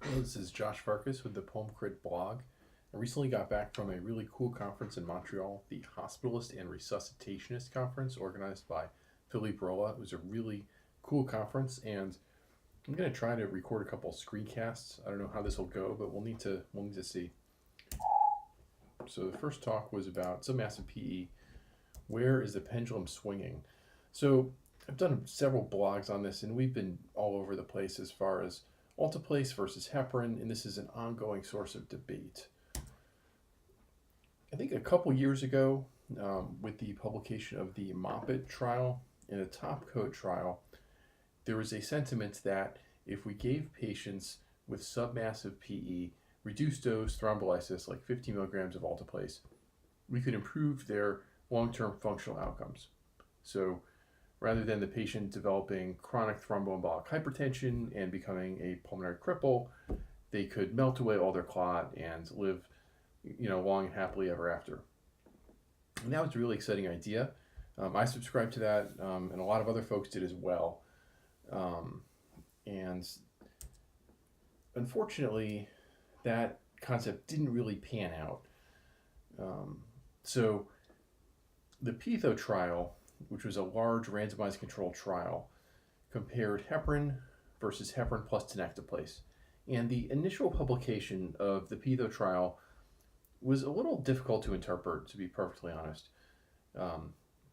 Hello, this is Josh Farkas with the PulmCrit blog. I recently got back from a really cool conference in Montreal, the Hospitalist and Resuscitationist conference organized by Philippe Rolla. It was a really cool conference, and I'm going to try to record a couple screencasts. I don't know how this will go, but we'll need to see. So the first talk was about submassive PE. Where is the pendulum swinging? So I've done several blogs on this, and we've been all over the place as far as alteplase versus heparin, and this is an ongoing source of debate. I think a couple years ago, with the publication of the Moppet trial and a top coat trial, there was a sentiment that if we gave patients with submassive PE reduced dose thrombolysis, like 50 milligrams of alteplase, we could improve their long-term functional outcomes. So rather than the patient developing chronic thromboembolic hypertension and becoming a pulmonary cripple, they could melt away all their clot and live, long and happily ever after. And that was a really exciting idea. I subscribed to that, and a lot of other folks did as well. And unfortunately, that concept didn't really pan out. So the PITHO trial, which was a large randomized controlled trial, compared heparin versus heparin plus tenecteplase. And the initial publication of the PITHO trial was a little difficult to interpret, to be perfectly honest.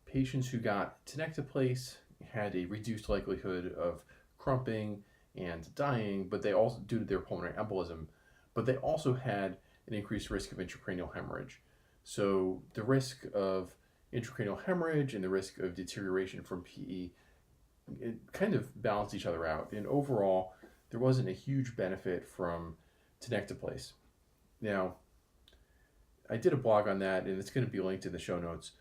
Patients who got tenecteplase had a reduced likelihood of crumping and dying, but they also, due to their pulmonary embolism, but they also had an increased risk of intracranial hemorrhage. So the risk of intracranial hemorrhage and the risk of deterioration from PE, it kind of balanced each other out. And overall, there wasn't a huge benefit from tenecteplase. Now, I did a blog on that, and it's going to be linked in the show notes.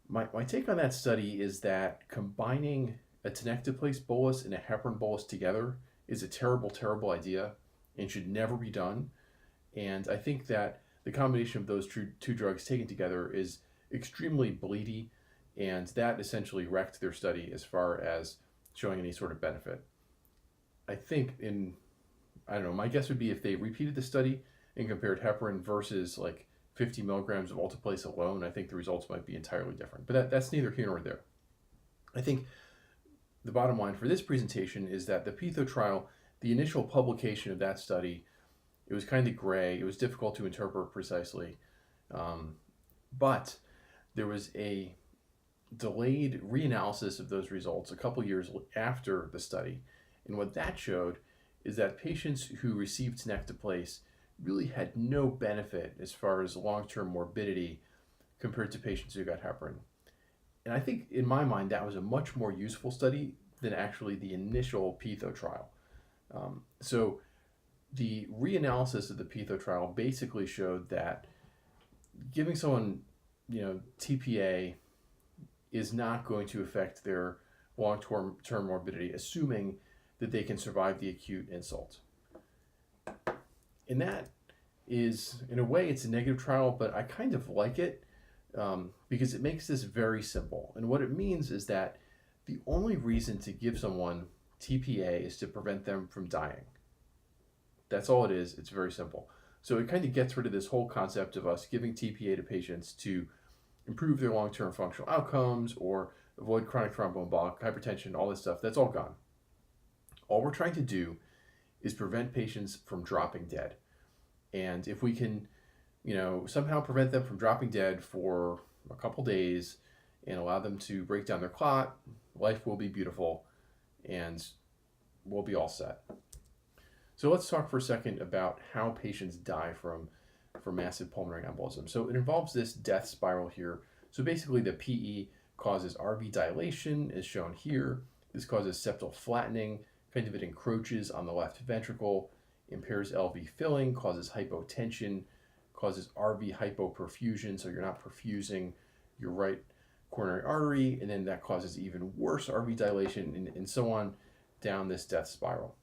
My take on that study is that combining a tenecteplase bolus and a heparin bolus together is a terrible, terrible idea and should never be done. And I think that the combination of those two drugs taken together is extremely bleedy, and that essentially wrecked their study as far as showing any sort of benefit. I think I don't know, my guess would be if they repeated the study and compared heparin versus like 50 milligrams of alteplase alone, I think the results might be entirely different. But that's neither here nor there. I think the bottom line for this presentation is that the PITHO trial, the initial publication of that study, it was kind of gray. It was difficult to interpret precisely. But there was a delayed reanalysis of those results a couple years after the study. And what that showed is that patients who received tenecteplase really had no benefit as far as long-term morbidity compared to patients who got heparin. And I think, in my mind, that was a much more useful study than actually the initial PITHO trial. So the reanalysis of the PITHO trial basically showed that giving someone, TPA is not going to affect their long-term morbidity, assuming that they can survive the acute insult. And that is, in a way, it's a negative trial, but I kind of like it because it makes this very simple. And what it means is that the only reason to give someone TPA is to prevent them from dying. That's all it is. It's very simple. So it kind of gets rid of this whole concept of us giving TPA to patients to improve their long-term functional outcomes or avoid chronic thromboembolic hypertension, all this stuff. That's all gone. All we're trying to do is prevent patients from dropping dead. And if we can, somehow prevent them from dropping dead for a couple days and allow them to break down their clot, life will be beautiful and we'll be all set. So let's talk for a second about how patients die from massive pulmonary embolism. So it involves this death spiral here. So basically the PE causes RV dilation, as shown here. This causes septal flattening, kind of it encroaches on the left ventricle, impairs LV filling, causes hypotension, causes RV hypoperfusion, so you're not perfusing your right coronary artery, and then that causes even worse RV dilation, and so on down this death spiral.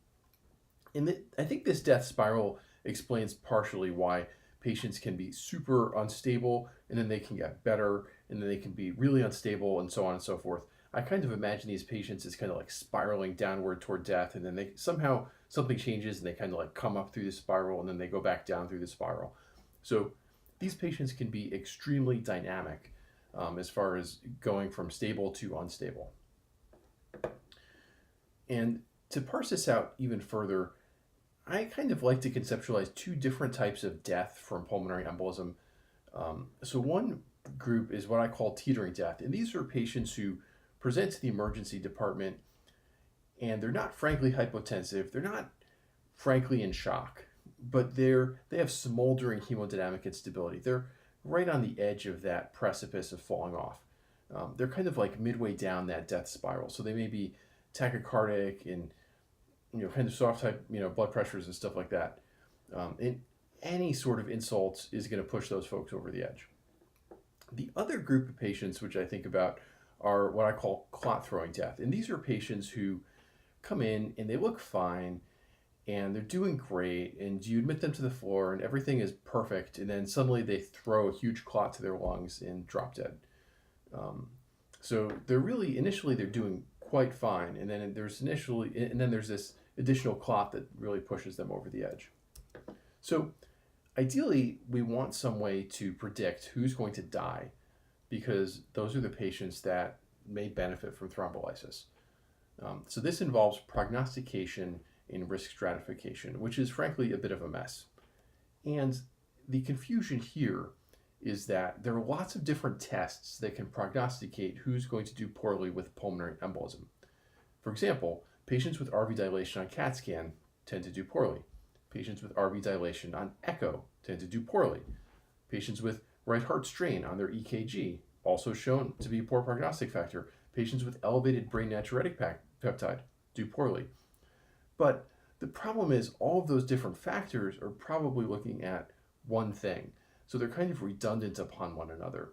And I think this death spiral explains partially why patients can be super unstable, and then they can get better, and then they can be really unstable, and so on and so forth. I kind of imagine these patients as kind of like spiraling downward toward death, and then they somehow something changes and they kind of like come up through the spiral and then they go back down through the spiral. So these patients can be extremely dynamic as far as going from stable to unstable. And to parse this out even further, I kind of like to conceptualize two different types of death from pulmonary embolism. So one group is what I call teetering death, and these are patients who present to the emergency department and they're not frankly hypotensive, they're not frankly in shock, but they have smoldering hemodynamic instability. They're right on the edge of that precipice of falling off. They're kind of like midway down that death spiral. So they may be tachycardic and kind of soft type blood pressures and stuff like that. And any sort of insult is going to push those folks over the edge. The other group of patients which I think about are what I call clot throwing death. And these are patients who come in and they look fine and they're doing great, and you admit them to the floor and everything is perfect, and then suddenly they throw a huge clot to their lungs and drop dead. So they're really, initially they're doing quite fine, and then there's this additional clot that really pushes them over the edge. So ideally, we want some way to predict who's going to die, because those are the patients that may benefit from thrombolysis. So this involves prognostication and risk stratification, which is frankly a bit of a mess. And the confusion here is that there are lots of different tests that can prognosticate who's going to do poorly with pulmonary embolism. For example, patients with RV dilation on CAT scan tend to do poorly. Patients with RV dilation on echo tend to do poorly. Patients with right heart strain on their EKG, also shown to be a poor prognostic factor. Patients with elevated brain natriuretic peptide do poorly. But the problem is all of those different factors are probably looking at one thing. So they're kind of redundant upon one another.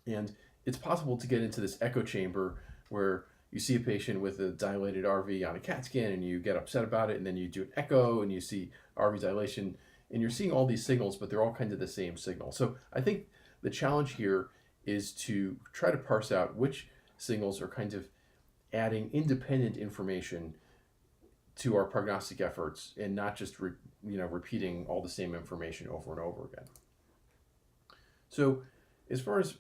And it's possible to get into this echo chamber where you see a patient with a dilated RV on a CAT scan and you get upset about it, and then you do an echo and you see RV dilation, and you're seeing all these signals, but they're all kind of the same signal. So I think the challenge here is to try to parse out which signals are kind of adding independent information to our prognostic efforts and not just repeating all the same information over and over again. So as far as,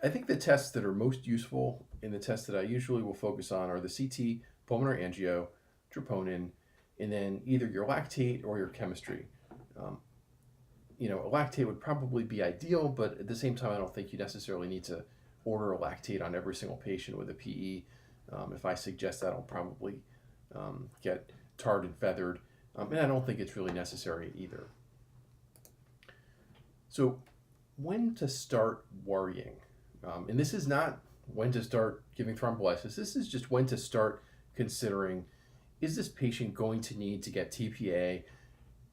I think the tests that are most useful and the tests that I usually will focus on are the CT, pulmonary angio, troponin, and then either your lactate or your chemistry. A lactate would probably be ideal, but at the same time, I don't think you necessarily need to order a lactate on every single patient with a PE. If I suggest that, I'll probably get tarred and feathered, and I don't think it's really necessary either. So when to start worrying, and this is not when to start giving thrombolysis, this is just when to start considering, is this patient going to need to get TPA?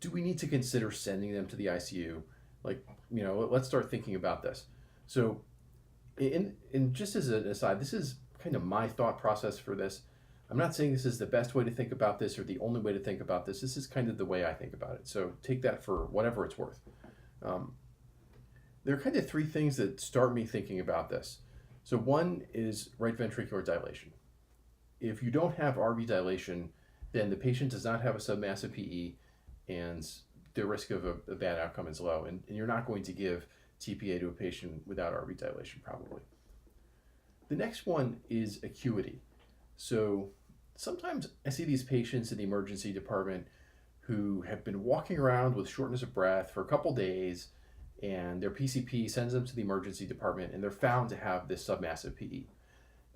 Do we need to consider sending them to the ICU? Let's start thinking about this. So in just as an aside, this is kind of my thought process for this. I'm not saying this is the best way to think about this or the only way to think about this. This is kind of the way I think about it. So take that for whatever it's worth. There are kind of three things that start me thinking about this. So one is right ventricular dilation. If you don't have RV dilation, then the patient does not have a submassive PE, and the risk of a bad outcome is low. And you're not going to give TPA to a patient without RV dilation, probably. The next one is acuity. So sometimes I see these patients in the emergency department who have been walking around with shortness of breath for a couple days, and their PCP sends them to the emergency department, and they're found to have this submassive PE.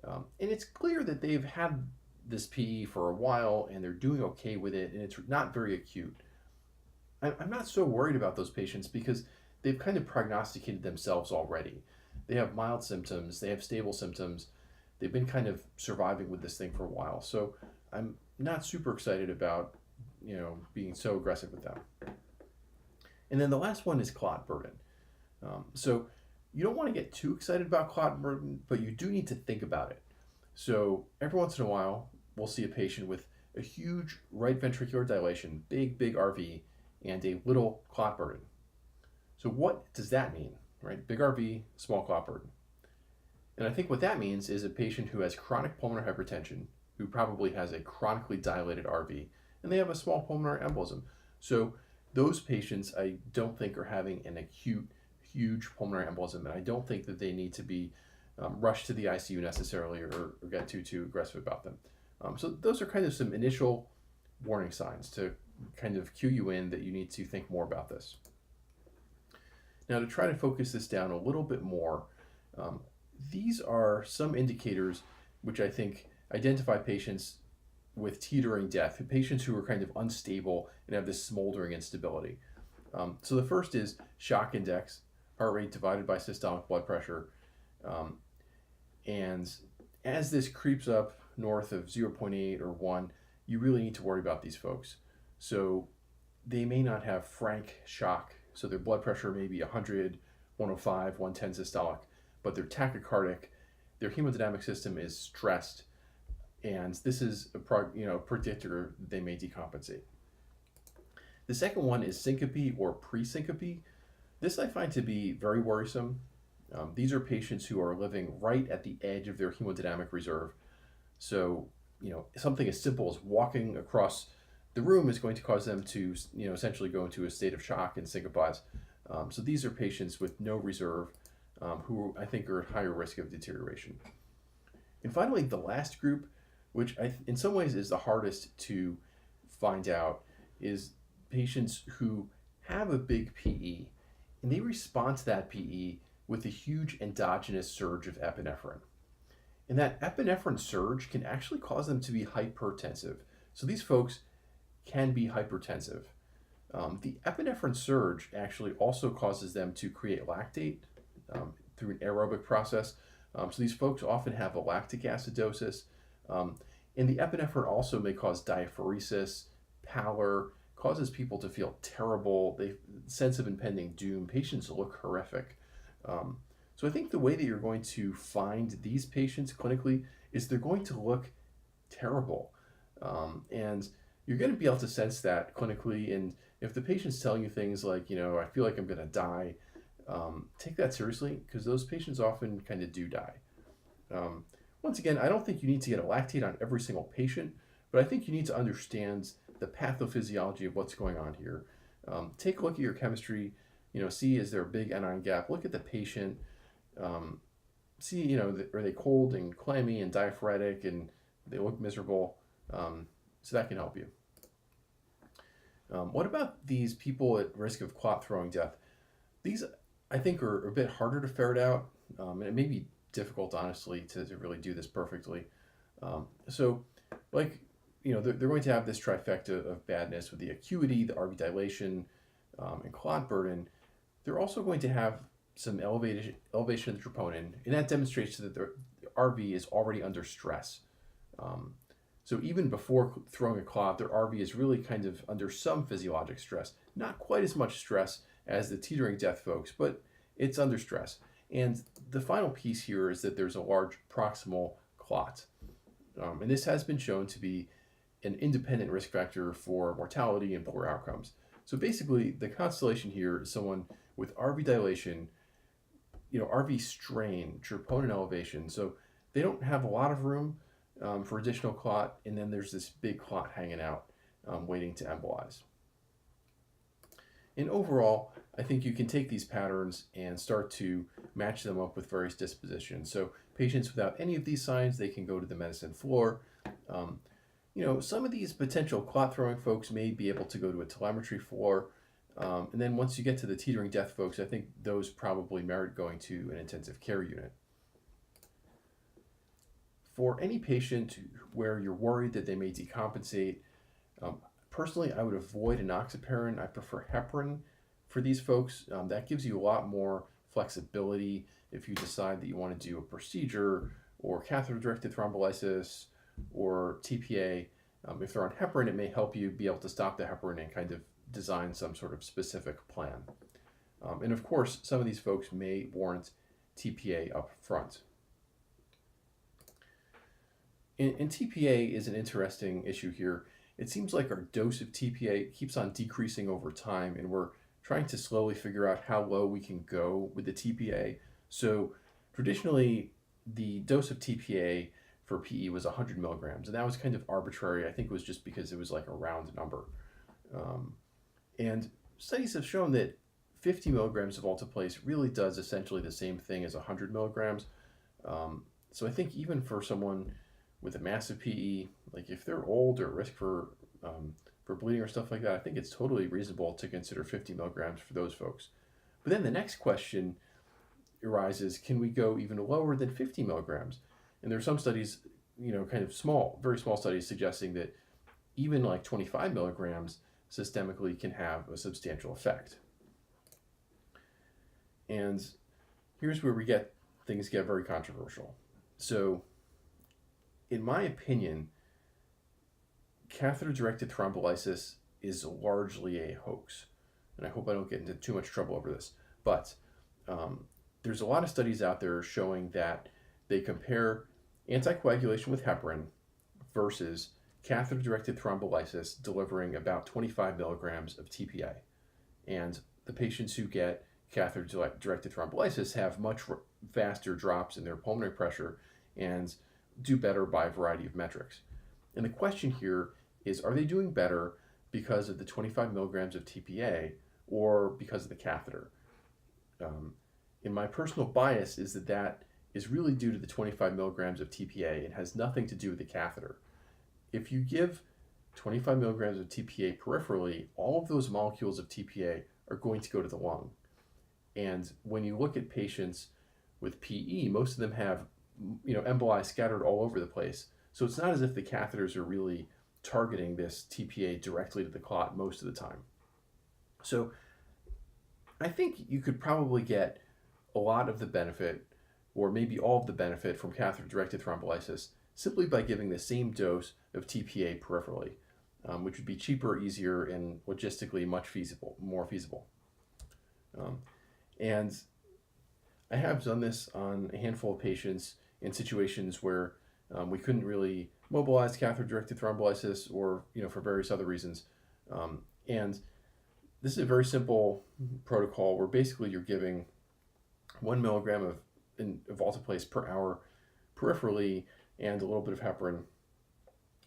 And it's clear that they've had this PE for a while, and they're doing okay with it, and it's not very acute. I'm not so worried about those patients because they've kind of prognosticated themselves already. They have mild symptoms, they have stable symptoms, they've been kind of surviving with this thing for a while. So I'm not super excited about, being so aggressive with them. And then the last one is clot burden. So you don't want to get too excited about clot burden, but you do need to think about it. So every once in a while, we'll see a patient with a huge right ventricular dilation, big RV, and a little clot burden. So what does that mean, right? Big RV, small clot burden. And I think what that means is a patient who has chronic pulmonary hypertension, who probably has a chronically dilated RV, and they have a small pulmonary embolism. So those patients I don't think are having an acute, huge pulmonary embolism, and I don't think that they need to be rushed to the ICU necessarily or get too aggressive about them. So those are kind of some initial warning signs to kind of cue you in that you need to think more about this. Now, to try to focus this down a little bit more, these are some indicators which I think identify patients with teetering death, patients who are kind of unstable and have this smoldering instability. So the first is shock index, heart rate divided by systolic blood pressure. And as this creeps up north of 0.8 or 1, you really need to worry about these folks. So they may not have frank shock, so their blood pressure may be 100, 105, 110 systolic, but they're tachycardic, their hemodynamic system is stressed, and this is a predictor they may decompensate. The second one is syncope or pre syncope. This I find to be very worrisome. These are patients who are living right at the edge of their hemodynamic reserve. So, something as simple as walking across the room is going to cause them to, essentially go into a state of shock and syncopize. So these are patients with no reserve who I think are at higher risk of deterioration. And finally, the last group, which in some ways is the hardest to find out, is patients who have a big PE and they respond to that PE with a huge endogenous surge of epinephrine. And that epinephrine surge can actually cause them to be hypertensive. So these folks can be hypertensive. The epinephrine surge actually also causes them to create lactate through an aerobic process. So these folks often have a lactic acidosis. And the epinephrine also may cause diaphoresis, pallor, causes people to feel terrible, sense of impending doom. Patients look horrific. So I think the way that you're going to find these patients clinically is they're going to look terrible. And you're going to be able to sense that clinically. And if the patient's telling you things like, I feel like I'm going to die, take that seriously, because those patients often kind of do die. Once again, I don't think you need to get a lactate on every single patient, but I think you need to understand the pathophysiology of what's going on here. Take a look at your chemistry, see is there a big anion gap, look at the patient, see, are they cold and clammy and diaphoretic and they look miserable, so that can help you. What about these people at risk of clot throwing death? These, I think, are a bit harder to ferret out, and it may be difficult, honestly, to really do this perfectly. They're going to have this trifecta of badness with the acuity, the RV dilation, and clot burden. They're also going to have some elevation of the troponin, and that demonstrates that the RV is already under stress. So even before throwing a clot, their RV is really kind of under some physiologic stress. Not quite as much stress as the teetering death folks, but it's under stress. And the final piece here is that there's a large proximal clot. And this has been shown to be an independent risk factor for mortality and poor outcomes. So basically, the constellation here is someone with RV dilation, RV strain, troponin elevation. So they don't have a lot of room for additional clot, and then there's this big clot hanging out, waiting to embolize. And overall, I think you can take these patterns and start to match them up with various dispositions. So patients without any of these signs, they can go to the medicine floor. Some of these potential clot throwing folks may be able to go to a telemetry floor. And then once you get to the teetering death folks, I think those probably merit going to an intensive care unit. For any patient where you're worried that they may decompensate, personally, I would avoid enoxaparin. I prefer heparin for these folks. That gives you a lot more flexibility if you decide that you want to do a procedure or catheter-directed thrombolysis or TPA. If they're on heparin, it may help you be able to stop the heparin and kind of design some sort of specific plan. And of course, some of these folks may warrant TPA up front. And TPA is an interesting issue here. It seems like our dose of TPA keeps on decreasing over time, and we're trying to slowly figure out how low we can go with the TPA. So traditionally, the dose of TPA for PE was 100 milligrams, and that was kind of arbitrary. I think it was just because it was like a round number. And studies have shown that 50 milligrams of alteplase really does essentially the same thing as 100 milligrams. So I think even for someone with a massive PE, like if they're old or at risk for bleeding or stuff like that, I think it's totally reasonable to consider 50 milligrams for those folks. But then the next question arises, can we go even lower than 50 milligrams? And there are some studies, kind of small, very small studies suggesting that even like 25 milligrams systemically can have a substantial effect. And here's where things get very controversial. So in my opinion, catheter-directed thrombolysis is largely a hoax. And I hope I don't get into too much trouble over this. But there's a lot of studies out there showing that they compare anticoagulation with heparin versus catheter-directed thrombolysis delivering about 25 milligrams of TPA. And the patients who get catheter-directed thrombolysis have much faster drops in their pulmonary pressure and do better by a variety of metrics. And the question here is, are they doing better because of the 25 milligrams of TPA or because of the catheter? In my personal bias is that is really due to the 25 milligrams of TPA. It has nothing to do with the catheter. If you give 25 milligrams of TPA peripherally, all of those molecules of TPA are going to go to the lung. And when you look at patients with PE, most of them have emboli scattered all over the place. So it's not as if the catheters are really targeting this TPA directly to the clot most of the time. So I think you could probably get a lot of the benefit, or maybe all of the benefit, from catheter-directed thrombolysis simply by giving the same dose of TPA peripherally, which would be cheaper, easier, and logistically much more feasible. And I have done this on a handful of patients in situations where we couldn't really mobilize catheter-directed thrombolysis, or for various other reasons. And this is a very simple protocol where basically you're giving 1 milligram of alteplase per hour peripherally and a little bit of heparin.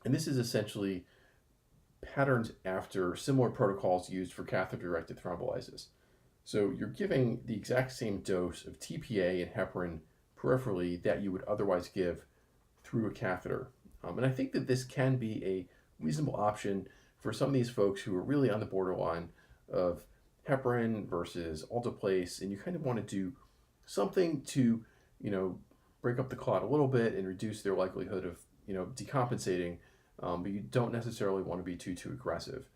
And this is essentially patterned after similar protocols used for catheter-directed thrombolysis. So you're giving the exact same dose of TPA and heparin peripherally that you would otherwise give through a catheter. And I think that this can be a reasonable option for some of these folks who are really on the borderline of heparin versus alteplase, and you kind of want to do something to, break up the clot a little bit and reduce their likelihood of, decompensating, but you don't necessarily want to be too aggressive.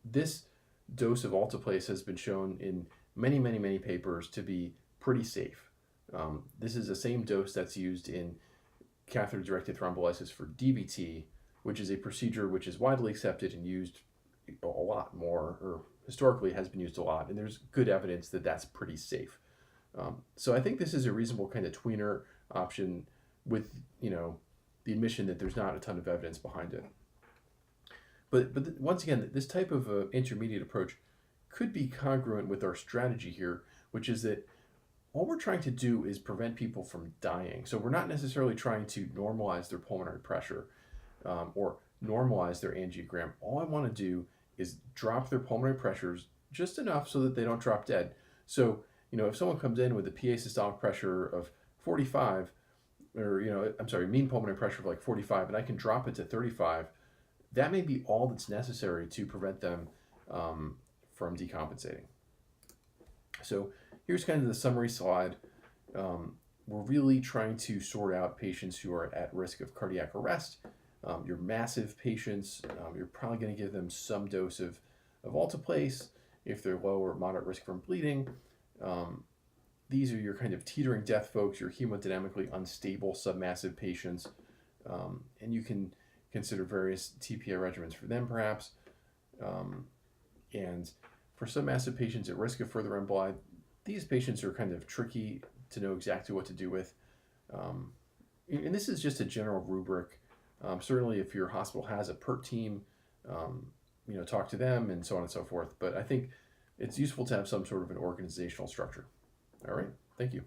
This dose of alteplase has been shown in many, many, many papers to be pretty safe. This is the same dose that's used in catheter-directed thrombolysis for DVT, which is a procedure which is widely accepted and used a lot more, or historically has been used a lot, and there's good evidence that that's pretty safe. So I think this is a reasonable kind of tweener option with, the admission that there's not a ton of evidence behind it. But once again, this type of intermediate approach could be congruent with our strategy here, which is that all we're trying to do is prevent people from dying. So we're not necessarily trying to normalize their pulmonary pressure or normalize their angiogram. All I want to do is drop their pulmonary pressures just enough so that they don't drop dead. So, if someone comes in with a PA systolic pressure of 45, or, mean pulmonary pressure of like 45, and I can drop it to 35, that may be all that's necessary to prevent them from decompensating. So here's kind of the summary slide. We're really trying to sort out patients who are at risk of cardiac arrest. Your massive patients, you're probably going to give them some dose of alteplase if they're low or moderate risk from bleeding. These are your kind of teetering death folks, your hemodynamically unstable submassive patients, and you can consider various TPA regimens for them perhaps. And for submassive patients at risk of further emboli, these patients are kind of tricky to know exactly what to do with. And this is just a general rubric. Certainly if your hospital has a PERT team, talk to them and so on and so forth. But I think it's useful to have some sort of an organizational structure. All right, thank you.